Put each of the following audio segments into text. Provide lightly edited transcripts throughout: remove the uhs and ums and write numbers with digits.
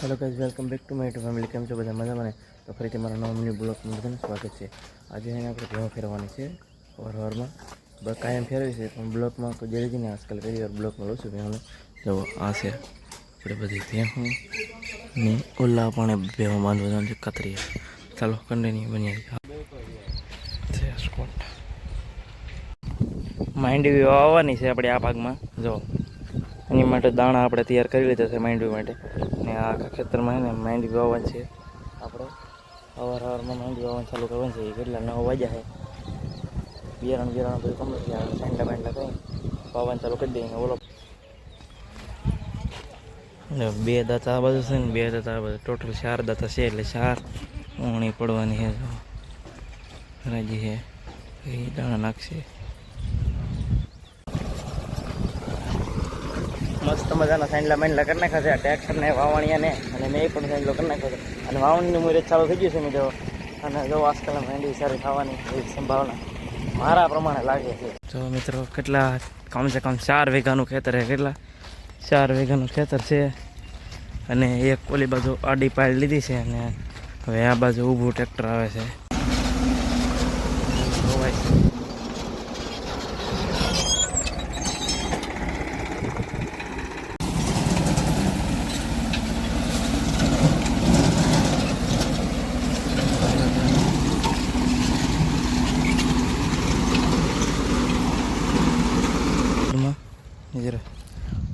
Hello guys, welcome back to my YouTube family. केम छो બધા મજામાં? તો ફરીથી મારા નવા મિની બ્લોગમાં બધાને સ્વાગત છે। આજે એને આપણે ભેવા ફેરવાની છે વારમાં કાયમ ફેરવી છે, પણ બ્લોગમાં તો જલ્દી ને આજકાલ પહેલી વાર બ્લોગમાં લઉં છું ભેવાનું। જો આ છે આપણે બધી ભેહું ને ઓલા પણ ભેવા બાંધવાનું છે કતરી। ચાલો કન્ટિન્યુ બની છે સ્કોટ માંડવી વાવવાની છે આપણે આ ભાગમાં। જો એની માટે દાણા આપણે તૈયાર કરી લીધા છે માંડવી માટે, ને આખા ખેતરમાં છે ને માંડવી વાવવાની છે આપણે। સવારમાં માંડવી વાવવાનું ચાલુ કરવાનું છે। કેટલા 9 વાગ્યા છે, બિયારણ બધું કમ્પ્લીટ છે। સાંડલા બાંડલા કરી વાવવાનું ચાલુ કરી દઈએ। ઓલો 2 દાંતા આ બાજુ છે ને 2 દાંતા આ બાજુ, ટોટલ 4 દાંતા છે, એટલે 4 ઊણી પડવાની છે। રાજી છે એ દાણા નાખશે। મસ્ત મજાના સાંડલા માંડલા કરી નાખ્યા છે ટ્રેક્ટરને વાવણીયાને, અને મેં પણ સાંડલો કરી નાખ્યો છે। અને વાવણીનું મુહૂર્ત ચાલુ થઈ ગયું છે મિત્રો। અને જો આજકાલ માંડવી સારી થવાની એવી સંભાવના મારા પ્રમાણે લાગે છે। જો મિત્રો કેટલા કમસે કમ 4 વીઘાનું ખેતર છે। કેટલા 4 વીઘાનું ખેતર છે, અને એક ઓલી બાજુ આડી પાડી લીધી છે, અને હવે આ બાજુ ઊભું ટ્રેક્ટર આવે છે।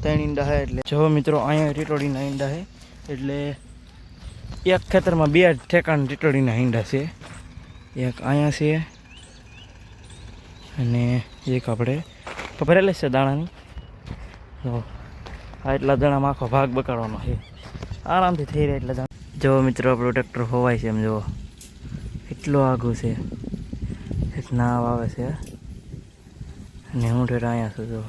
ત્રણ ઈંડા છે, એટલે જો મિત્રો અહીંયા ટીટોડીના ઈંડા છે, એટલે એક ખેતરમાં 2 ઠેકાણ ટીટોડીના ઈંડા છે। એક અહીંયા છે અને એક આપણે ભરેલી છે દાણાની। જો આ એટલા દાણામાં આખો ભાગ બકાડવાનો છે, આરામથી થઈ રહે એટલા દાણા। જો મિત્રો આપણું ટ્રેક્ટર હોવાય છે, એમ જુઓ એટલું આઘું છે, એક નાવ આવે છે, અને હું ઠેઠ અહીંયા છું। જો